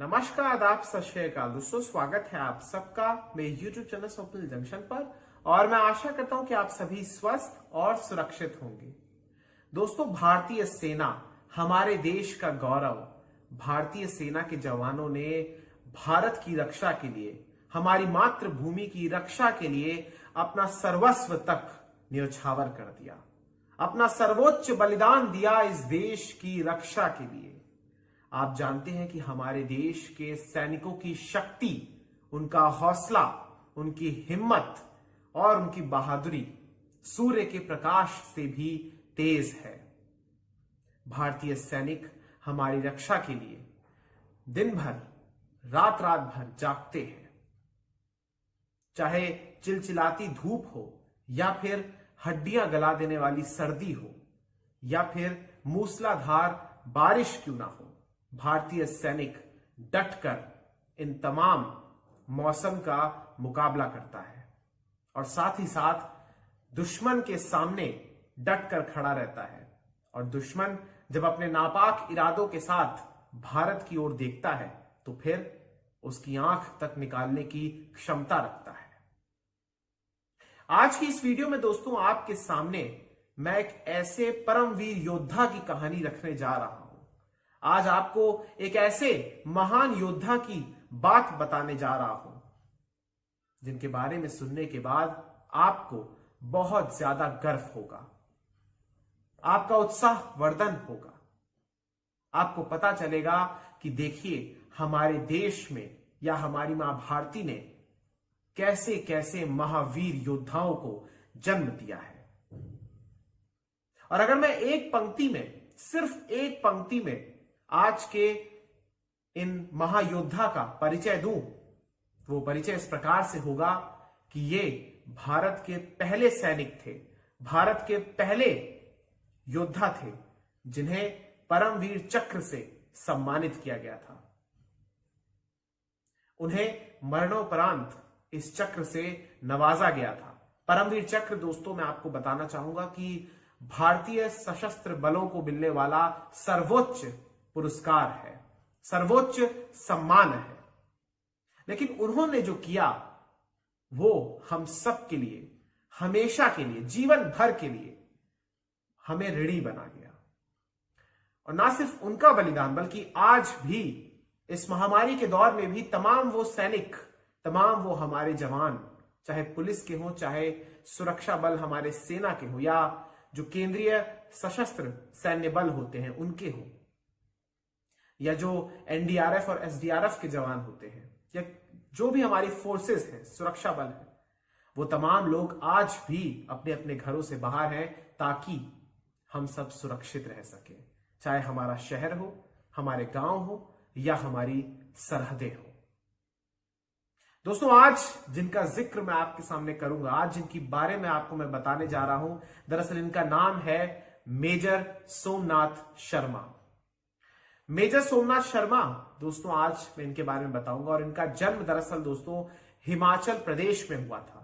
नमस्कार, आदाब, सत श्री अकाल दोस्तों। स्वागत है आप सबका मेरे YouTube चैनल स्वप्निल जंक्शन पर और मैं आशा करता हूं कि आप सभी स्वस्थ और सुरक्षित होंगे। दोस्तों, भारतीय सेना हमारे देश का गौरव। भारतीय सेना के जवानों ने भारत की रक्षा के लिए, हमारी मातृभूमि की रक्षा के लिए अपना सर्वस्व तक न्यौछावर कर दिया, अपना सर्वोच्च बलिदान दिया इस देश की रक्षा के लिए। आप जानते हैं कि हमारे देश के सैनिकों की शक्ति, उनका हौसला, उनकी हिम्मत और उनकी बहादुरी सूर्य के प्रकाश से भी तेज है। भारतीय सैनिक हमारी रक्षा के लिए दिन भर, रात रात भर जागते हैं। चाहे चिलचिलाती धूप हो या फिर हड्डियां गला देने वाली सर्दी हो या फिर मूसलाधार बारिश क्यों ना हो, भारतीय सैनिक डटकर इन तमाम मौसम का मुकाबला करता है और साथ ही साथ दुश्मन के सामने डटकर खड़ा रहता है। और दुश्मन जब अपने नापाक इरादों के साथ भारत की ओर देखता है तो फिर उसकी आंख तक निकालने की क्षमता रखता है। आज की इस वीडियो में दोस्तों आपके सामने मैं एक ऐसे परमवीर योद्धा की कहानी रखने जा रहा हूं। आज आपको एक ऐसे महान योद्धा की बात बताने जा रहा हूं जिनके बारे में सुनने के बाद आपको बहुत ज्यादा गर्व होगा, आपका उत्साह वर्धन होगा। आपको पता चलेगा कि देखिए हमारे देश में या हमारी मां भारती ने कैसे कैसे महावीर योद्धाओं को जन्म दिया है। और अगर मैं एक पंक्ति में, सिर्फ एक पंक्ति में आज के इन महायोद्धा का परिचय दूं, वो परिचय इस प्रकार से होगा कि ये भारत के पहले सैनिक थे, भारत के पहले योद्धा थे जिन्हें परमवीर चक्र से सम्मानित किया गया था। उन्हें मरणोपरांत इस चक्र से नवाजा गया था। परमवीर चक्र दोस्तों मैं आपको बताना चाहूंगा कि भारतीय सशस्त्र बलों को मिलने वाला सर्वोच्च पुरस्कार है, सर्वोच्च सम्मान है। लेकिन उन्होंने जो किया वो हम सब के लिए, हमेशा के लिए, जीवन भर के लिए हमें ऋणी बना गया। और ना सिर्फ उनका बलिदान बल्कि आज भी इस महामारी के दौर में भी तमाम वो सैनिक, तमाम वो हमारे जवान, चाहे पुलिस के हों, चाहे सुरक्षा बल हमारे सेना के हों या जो केंद्रीय सशस्त्र सैन्य बल होते हैं उनके हों, या जो एनडीआरएफ और एसडीआरएफ के जवान होते हैं, या जो भी हमारी फोर्सेस हैं, सुरक्षा बल है, वो तमाम लोग आज भी अपने अपने घरों से बाहर हैं ताकि हम सब सुरक्षित रह सके। चाहे हमारा शहर हो, हमारे गांव हो या हमारी सरहदें हो। दोस्तों, आज जिनका जिक्र मैं आपके सामने करूंगा, आज जिनकी बारे में आपको मैं बताने जा रहा हूं, दरअसल इनका नाम है मेजर सोमनाथ शर्मा। मेजर सोमनाथ शर्मा दोस्तों आज मैं इनके बारे में बताऊंगा। और इनका जन्म दरअसल दोस्तों हिमाचल प्रदेश में हुआ था।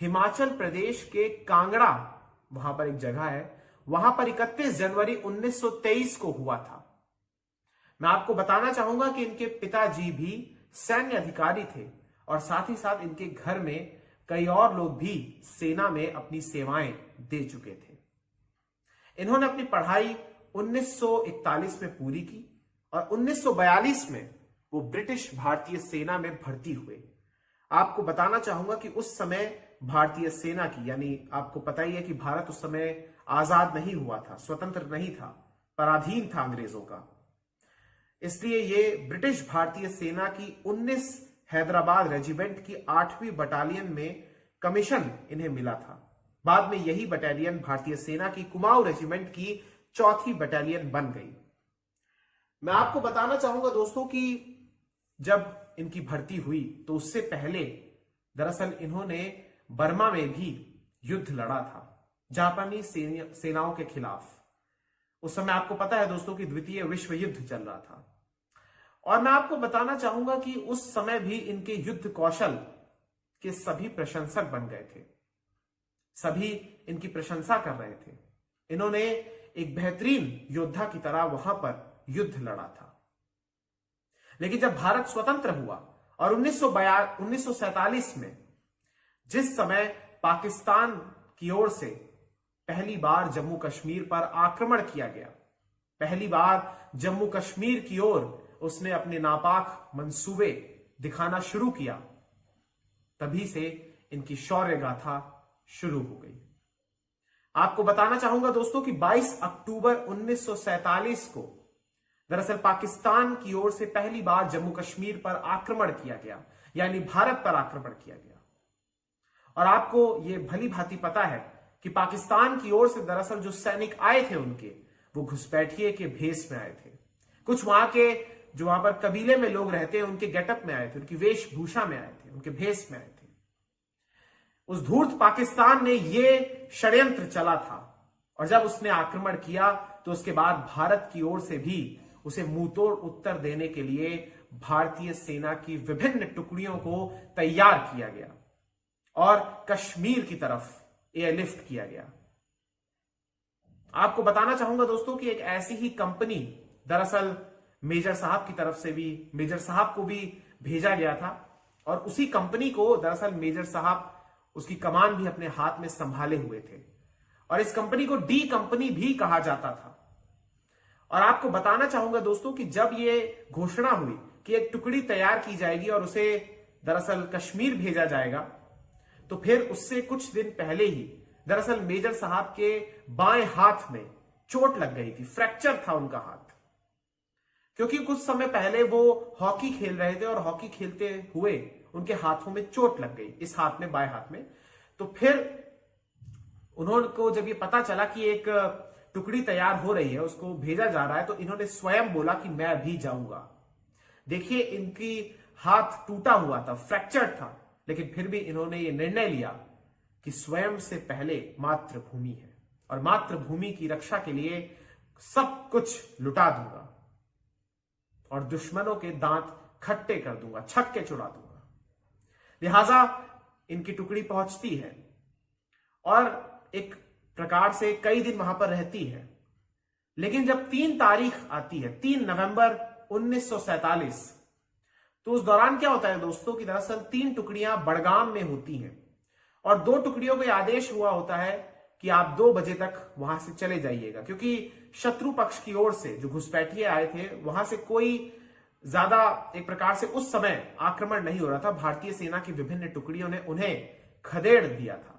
हिमाचल प्रदेश के कांगड़ा, वहां पर एक जगह है, वहां पर 31 जनवरी 1923 को हुआ था। मैं आपको बताना चाहूंगा कि इनके पिताजी भी सैन्य अधिकारी थे और साथ ही साथ इनके घर में कई और लोग भी सेना में अपनी सेवाएं दे चुके थे। इन्होंने अपनी पढ़ाई 1941 में पूरी की और 1942 में वो ब्रिटिश भारतीय सेना में भर्ती हुए। आपको बताना चाहूंगा कि उस समय भारतीय सेना की, यानी आपको पता ही है कि भारत उस समय आजाद नहीं हुआ था, स्वतंत्र नहीं था, पराधीन था अंग्रेजों का। इसलिए ये ब्रिटिश भारतीय सेना की 19 हैदराबाद रेजिमेंट की 8वीं बटालियन में कमीशन इन्हें मिला था। बाद में यही बटालियन भारतीय सेना की कुमाऊं रेजिमेंट की 4थी बटालियन बन गई। मैं आपको बताना चाहूंगा दोस्तों कि जब इनकी भर्ती हुई तो उससे पहले दरअसल इन्होंने बर्मा में भी युद्ध लड़ा था, जापानी सेनाओं के खिलाफ। उस समय आपको पता है दोस्तों कि द्वितीय विश्व युद्ध चल रहा था। और मैं आपको बताना चाहूंगा कि उस समय भी इनके युद्ध कौशल के सभी प्रशंसक बन गए थे, सभी इनकी प्रशंसा कर रहे थे। इन्होंने एक बेहतरीन योद्धा की तरह वहां पर युद्ध लड़ा था। लेकिन जब भारत स्वतंत्र हुआ और 1947 में जिस समय पाकिस्तान की ओर से पहली बार जम्मू कश्मीर पर आक्रमण किया गया, पहली बार जम्मू कश्मीर की ओर उसने अपने नापाक मंसूबे दिखाना शुरू किया, तभी से इनकी शौर्य गाथा शुरू हो गई। आपको बताना चाहूंगा दोस्तों कि 22 अक्टूबर 1947 को दरअसल पाकिस्तान की ओर से पहली बार जम्मू कश्मीर पर आक्रमण किया गया, यानी भारत पर आक्रमण किया गया। और आपको यह भली भांति पता है कि पाकिस्तान की ओर से दरअसल जो सैनिक आए थे उनके, वो घुसपैठिए के भेष में आए थे। कुछ वहां के जो वहां पर कबीले में लोग रहते हैं उनके गेटअप में आए थे, उनकी वेशभूषा में आए थे, उनके भेष में आए थे। उस धूर्त पाकिस्तान ने ये षड्यंत्र चला था और जब उसने आक्रमण किया तो उसके बाद भारत की ओर से भी उसे मुंहतोड़ उत्तर देने के लिए भारतीय सेना की विभिन्न टुकड़ियों को तैयार किया गया और कश्मीर की तरफ एयरलिफ्ट किया गया। आपको बताना चाहूंगा दोस्तों कि एक ऐसी ही कंपनी दरअसल मेजर साहब की तरफ से भी, मेजर साहब को भी भेजा गया था और उसी कंपनी को दरअसल मेजर साहब उसकी कमान भी अपने हाथ में संभाले हुए थे और इस कंपनी को डी कंपनी भी कहा जाता था। और आपको बताना चाहूंगा दोस्तों कि जब ये घोषणा हुई कि एक टुकड़ी तैयार की जाएगी और उसे दरअसल कश्मीर भेजा जाएगा, तो फिर उससे कुछ दिन पहले ही दरअसल मेजर साहब के बाएं हाथ में चोट लग गई थी, फ्रैक्चर था उनका हाथ, क्योंकि कुछ समय पहले वो हॉकी खेल रहे थे और हॉकी खेलते हुए उनके हाथों में चोट लग गई, इस हाथ में, बाएं हाथ में। तो फिर उन्होंने को जब ये पता चला कि एक टुकड़ी तैयार हो रही है, उसको भेजा जा रहा है, तो इन्होंने स्वयं बोला कि मैं भी जाऊंगा। देखिए, इनकी हाथ टूटा हुआ था, फ्रैक्चर था, लेकिन फिर भी इन्होंने ये निर्णय लिया कि स्वयं से पहले मातृभूमि है और मातृभूमि की रक्षा के लिए सब कुछ लुटा दूंगा और दुश्मनों के दांत खट्टे कर दूंगा, छक्के छुड़ा दूंगा। लिहाजा इनकी टुकड़ी पहुंचती है और एक प्रकार से कई दिन वहां पर रहती है। लेकिन जब 3 तारीख आती है, 3 नवंबर 1947, तो उस दौरान क्या होता है दोस्तों कि दरअसल 3 टुकड़ियां बड़गाम में होती हैं और 2 टुकड़ियों को आदेश हुआ होता है कि आप 2 बजे तक वहां से चले जाइएगा, क्योंकि शत्रु पक्ष की ओर से जो घुसपैठिए आए थे वहां से कोई ज्यादा एक प्रकार से उस समय आक्रमण नहीं हो रहा था। भारतीय सेना की विभिन्न टुकड़ियों ने उन्हें खदेड़ दिया था,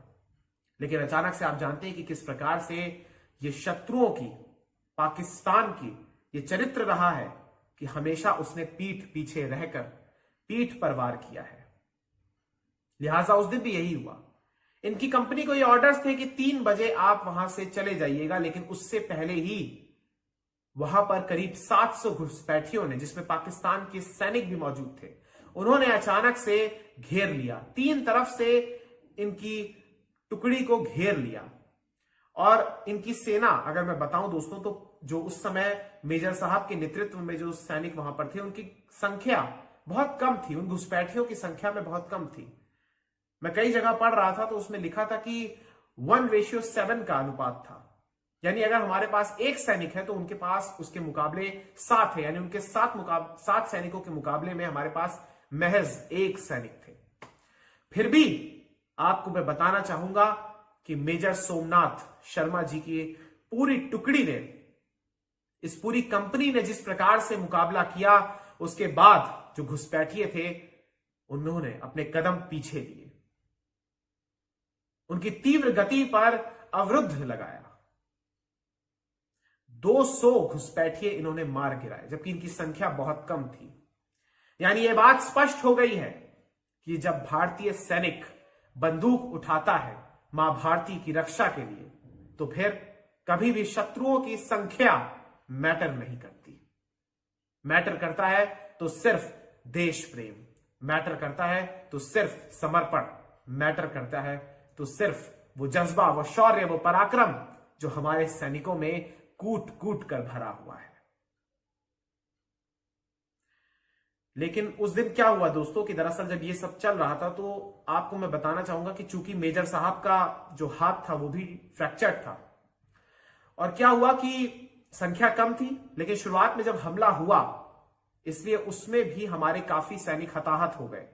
लेकिन अचानक से आप जानते हैं कि किस प्रकार से ये शत्रुओं की, पाकिस्तान की ये चरित्र रहा है कि हमेशा उसने पीठ पीछे रहकर पीठ पर वार किया है। लिहाजा उस दिन भी यही हुआ। इनकी कंपनी को ये ऑर्डर्स थे कि 3 बजे आप वहां से चले जाइएगा, लेकिन उससे पहले ही वहां पर करीब 700 घुसपैठियों ने, जिसमें पाकिस्तान के सैनिक भी मौजूद थे, उन्होंने अचानक से घेर लिया, 3 तरफ से इनकी टुकड़ी को घेर लिया। और इनकी सेना, अगर मैं बताऊं दोस्तों, तो जो उस समय मेजर साहब के नेतृत्व में जो सैनिक वहां पर थे, उनकी संख्या बहुत कम थी, उन घुसपैठियों की संख्या में बहुत कम थी। मैं कई जगह पढ़ रहा था तो उसमें लिखा था कि 1:7 का अनुपात था, यानी अगर हमारे पास 1 सैनिक है तो उनके पास उसके मुकाबले 7 है, यानी उनके 7 सैनिकों के मुकाबले में हमारे पास महज 1 सैनिक थे। फिर भी आपको मैं बताना चाहूंगा कि मेजर सोमनाथ शर्मा जी की पूरी टुकड़ी ने, इस पूरी कंपनी ने जिस प्रकार से मुकाबला किया, उसके बाद जो घुसपैठिए थे उन्होंने अपने कदम पीछे लिए, उनकी तीव्र गति पर अवरुद्ध लगाया। 200 घुसपैठिए इन्होंने मार गिराए, जबकि इनकी संख्या बहुत कम थी। यानी यह बात स्पष्ट हो गई है कि जब भारतीय सैनिक बंदूक उठाता है मां भारती की रक्षा के लिए, तो फिर कभी भी शत्रुओं की संख्या मैटर नहीं करती। मैटर करता है तो सिर्फ देश प्रेम, मैटर करता है तो सिर्फ समर्पण, मैटर करता है तो सिर्फ वो जज्बा, वो शौर्य, वो पराक्रम जो हमारे सैनिकों में कूट कूट कर भरा हुआ है। लेकिन उस दिन क्या हुआ दोस्तों कि दरअसल जब ये सब चल रहा था, तो आपको मैं बताना चाहूंगा कि चूंकि मेजर साहब का जो हाथ था वो भी फ्रैक्चर्ड था, और क्या हुआ कि संख्या कम थी, लेकिन शुरुआत में जब हमला हुआ इसलिए उसमें भी हमारे काफी सैनिक हताहत हो गए।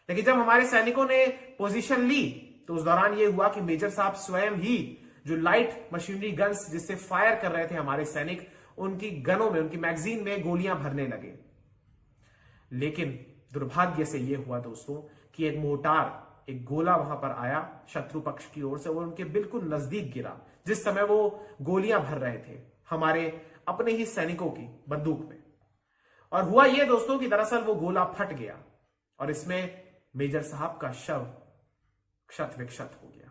लेकिन जब हमारे सैनिकों ने पोजीशन ली तो उस दौरान यह हुआ कि मेजर साहब स्वयं ही जो लाइट मशीनरी गन्स जिससे फायर कर रहे थे हमारे सैनिक, उनकी गनों में, उनकी मैगजीन में गोलियां भरने लगे। लेकिन दुर्भाग्य से यह हुआ दोस्तों कि एक मोर्टार, एक गोला वहां पर आया शत्रु पक्ष की ओर से, वो उनके बिल्कुल नजदीक गिरा जिस समय वो गोलियां भर रहे थे हमारे अपने ही सैनिकों की बंदूक में। और हुआ यह दोस्तों कि दरअसल वो गोला फट गया और इसमें मेजर साहब का शव क्षत विक्षत हो गया।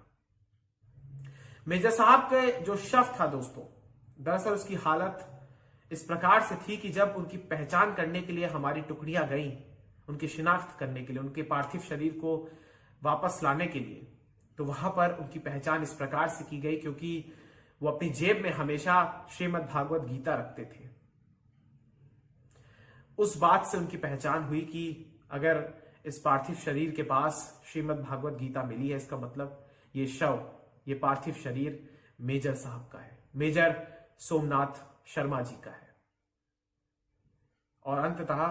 मेजर साहब के जो शव था दोस्तों, दरअसल उसकी हालत इस प्रकार से थी कि जब उनकी पहचान करने के लिए हमारी टुकड़ियां गईं, उनकी शिनाख्त करने के लिए, उनके पार्थिव शरीर को वापस लाने के लिए, तो वहां पर उनकी पहचान इस प्रकार से की गई क्योंकि वो अपनी जेब में हमेशा श्रीमद् भागवत गीता रखते थे। उस बात से उनकी पहचान हुई कि अगर इस पार्थिव शरीर के पास श्रीमद् भागवत गीता मिली है, इसका मतलब ये शव, ये पार्थिव शरीर मेजर साहब का है, मेजर सोमनाथ शर्मा जी का है। और अंततः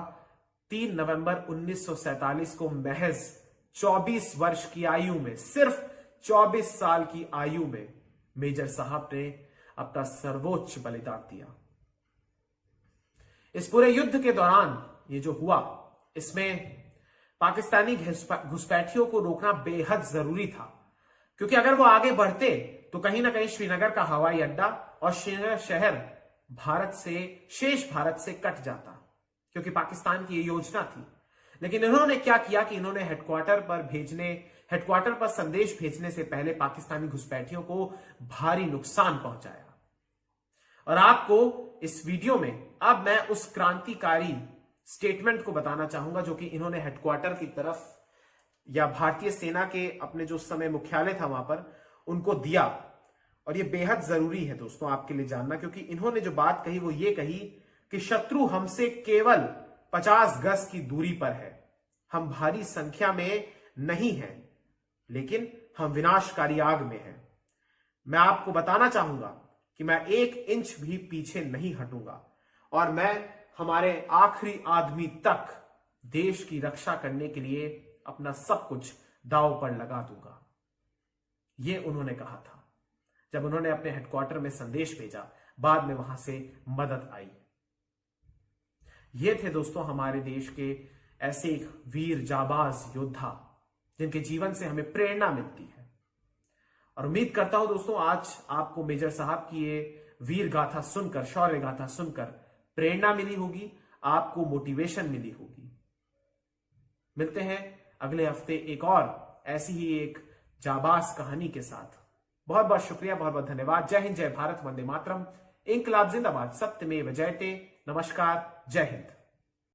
3 नवंबर 1947 को महज 24 वर्ष की आयु में, सिर्फ 24 साल की आयु में मेजर साहब ने अपना सर्वोच्च बलिदान दिया। इस पूरे युद्ध के दौरान ये जो हुआ, इसमें पाकिस्तानी घुसपैठियों को रोकना बेहद जरूरी था, क्योंकि अगर वो आगे बढ़ते तो कहीं ना कहीं श्रीनगर का हवाई अड्डा और श्रीनगर शहर भारत से, शेष भारत से कट जाता, क्योंकि पाकिस्तान की ये योजना थी। लेकिन इन्होंने क्या किया कि इन्होंने हेडक्वार्टर पर संदेश भेजने से पहले पाकिस्तानी घुसपैठियों को भारी नुकसान पहुंचाया। और आपको इस वीडियो में अब मैं उस क्रांतिकारी स्टेटमेंट को बताना चाहूंगा जो कि इन्होंने हेडक्वार्टर की तरफ या भारतीय सेना के अपने जो समय मुख्यालय था वहां पर उनको दिया। और ये बेहद जरूरी है दोस्तों आपके लिए जानना, क्योंकि इन्होंने जो बात कही वो ये कही कि शत्रु हमसे केवल 50 गज की दूरी पर है, हम भारी संख्या में नहीं हैं, लेकिन हम विनाशकारी आग में हैं। मैं आपको बताना चाहूंगा कि मैं 1 इंच भी पीछे नहीं हटूंगा और मैं हमारे आखिरी आदमी तक देश की रक्षा करने के लिए अपना सब कुछ दांव पर लगा दूंगा। यह उन्होंने कहा था जब उन्होंने अपने हेडक्वार्टर में संदेश भेजा, बाद में वहां से मदद आई। ये थे दोस्तों हमारे देश के ऐसे एक वीर जाबाज योद्धा जिनके जीवन से हमें प्रेरणा मिलती है। और उम्मीद करता हूं दोस्तों आज आपको मेजर साहब की ये वीर गाथा सुनकर, शौर्य गाथा सुनकर प्रेरणा मिली होगी, आपको मोटिवेशन मिली होगी। मिलते हैं अगले हफ्ते एक और ऐसी ही एक जाबाज कहानी के साथ। बहुत बहुत शुक्रिया, बहुत बहुत धन्यवाद। जय हिंद, जय भारत, वंदे मातरम, इंकलाब जिंदाबाद, सत्यमेव जयते। नमस्कार, जय हिंद।